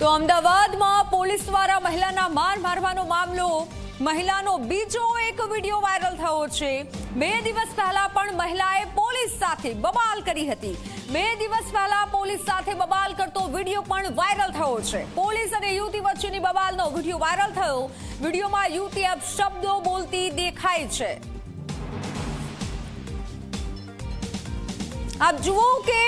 તો અમદાવાદમાં પોલીસ દ્વારા મહિલાના માર મારવાનો મામલો, મહિલાનો બીજો એક વિડિયો વાયરલ થયો છે। 2 દિવસ પહેલા પણ મહિલાએ પોલીસ સાથે બબાલ કરી હતી। 2 દિવસ પહેલા પોલીસ સાથે બબાલ કરતો વિડિયો પણ વાયરલ થયો છે। પોલીસ અને યુવતી વચ્ચેની બબાલનો વિડિયો વાયરલ થયો। વિડિયોમાં યુવતી અપશબ્દો બોલતી દેખાય છે। આપ જુઓ કે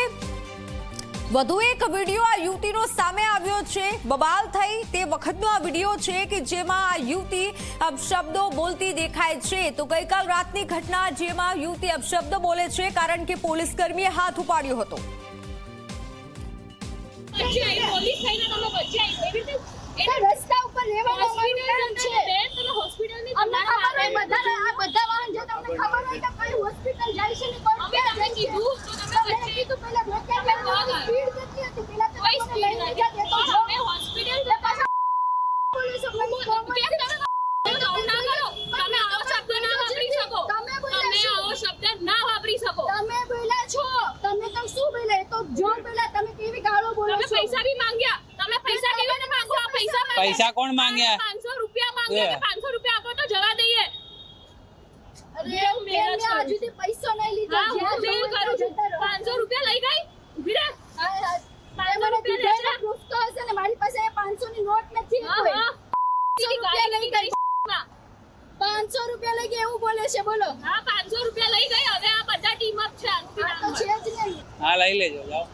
વધુ એક વિડિયો આ યુવતીનો સામે આવ્યો છે। બબાલ થઈ તે વખતનો આ વિડિયો છે કે જેમાં આ યુવતી અપશબ્દો બોલતી દેખાય છે। તો ગઈકાલ રાતની ઘટના જેમાં યુવતી અપશબ્દો બોલે છે કારણ કે પોલીસ કર્મીએ હાથ ઉપાડ્યો હતો। રસ્તા ઉપર રહેવાનો હોસ્પિટલ છે, તમે હોસ્પિટલની તમારા બધા આ બધા વાહન જે તમને ખબર હોય તો કઈ હોસ્પિટલ જાય છે ને કોણ કે તમે કીધું પહેલા સ્પીડ કેટલી હતી પહેલા તો તમને લઈને ગયા દેતો છો અમે હોસ્પિટલ લે પાછા પોલીસ તમને તમે આવો શબ્દ ના વાપરી શકો, તમે આવો શબ્દ ના વાપરી શકો। તમે બોલ્યા છો, તમે તો શું બોલ્યા તો જો બોલ્યા તમે કેવી ગાળો બોલો છો। તમે પૈસા ભી માંગ્યા, તમે પૈસા કેવી રીતે માંગો? पैसा कौन मांगे? 500 रुपया मांगे, 500 रुपया आपको तो जवा दઈએ। अरे मैंने આજુથી પૈસો નહીં લીધો, જ્યાં મેલ કરું છું 500 રૂપિયા લઈ ગઈ ઉભી રહે। 500 રૂપિયા પ્રૂફ તો હશે ને, મારી પાસે 500 ની નોટ નથી કોઈ। 500 રૂપિયા લઈ ગઈ, 500 રૂપિયા લઈ ગઈ એવું બોલે છે। બોલો હા 500 રૂપિયા લઈ ગઈ। હવે આ બધા ટીમ અપ છે, આ તો છે જ નહીં। हाँ लई लेजो जाओ।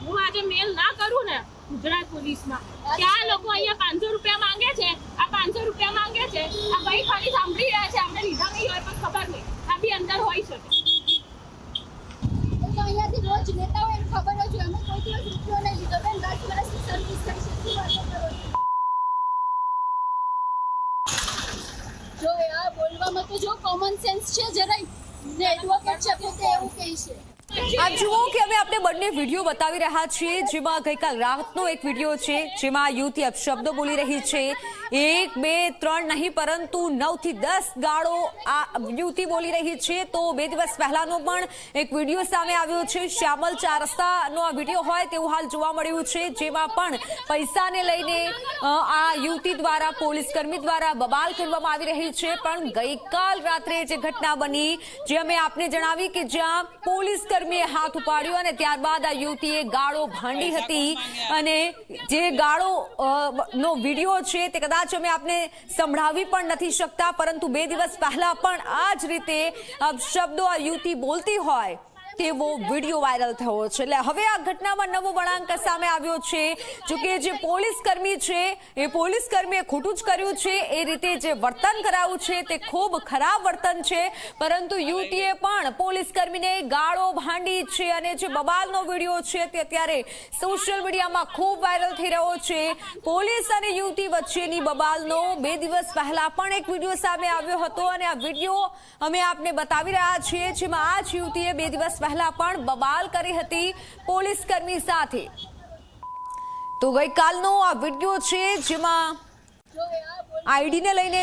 હું આજે મેલ ના કરું ને ગુજરાત પોલીસમાં કે આ લોકો અહીંયા 500 રૂપિયા માંગે છે, આ 500 રૂપિયા માંગે છે, આ ભાઈ ખાલી સાંભળી રહ્યા છે, આપણે લીધા નહીં હોય પણ ખબર નહીં, આ બી અંદર હોઈ શકે। તો અહીંયાથી રોજ લેતા હોય એને ખબર જ હોય, અમે કોઈ દિવસ રૂપિયો નહીં લીધો બેન, 10 વર્ષની સર્વિસ થઈ છે, શું વાતો કરો છો? જો આ બોલવામાં તો જો કોમન સેન્સ છે જરાય ને, એડવોકેટ છે પોતે એવું કહે છે। આપ જુઓ કે હવે આપણે બંને વિડીયો બતાવી રહ્યા છીએ, જેમાં ગઈકાલ રાતનો એક વિડીયો છે જેમાં યુવતી અપશબ્દો બોલી રહી છે। 1 2 3 નહીં પરંતુ 9 થી 10 ગાળો આ યુવતી બોલી રહી છે। તો 2 દિવસ પહેલાનો પણ એક વિડીયો સામે આવ્યો છે। શ્યામલ 4 રસ્તાનો આ વિડીયો હોય તેવું હાલ જોવા મળ્યું છે, જેમાં પણ પૈસાને લઈને આ યુવતી દ્વારા પોલીસ કર્મી દ્વારા બબાલ કરવામાં આવી રહી છે। પણ ગઈકાલ રાત્રે જે ઘટના બની, જે અમે આપને જણાવી કે જ્યાં પોલીસ કર્મીએ હાથ ઉપાડ્યો અને ત્યારબાદ આ યુવતીએ ગાળો ભાંડી હતી, અને જે ગાળો નો વિડીયો છે તે કદાચ અમે આપને સંભળાવી પણ નથી શકતા, પરંતુ 2 દિવસ પહેલા પણ આ જ રીતે શબ્દો આ યુવતી બોલતી હોય તેવો વિડીયો વાયરલ થયો છે। એટલે હવે આ ઘટનામાં નવો વળાંક સામે આવ્યો છે। જોકે જે પોલીસ કર્મી છે એ પોલીસ કર્મીએ ખોટું જ કર્યું છે, એ રીતે જે વર્તન કરાયું છે તે ખૂબ ખરાબ વર્તન છે, પરંતુ યુવતીએ પણ પોલીસ કર્મીને ગાળો ભાંડી છે, અને જે બબાલનો વિડીયો છે તે અત્યારે સોશિયલ મીડિયામાં ખૂબ વાયરલ થઈ રહ્યો છે। પોલીસ અને યુવતી વચ્ચેની બબાલનો 2 દિવસ પહેલા પણ એક વિડીયો સામે આવ્યો હતો, અને આ વિડીયો અમે આપને બતાવી રહ્યા છીએ, જેમાં આ જ યુવતીએ 2 દિવસ પહેલા પણ બબાલ કરી હતી પોલીસ કર્મી સાથે। તો ગઈકાલનો આ વિડીયો છે જેમાં આઈડીને લઈને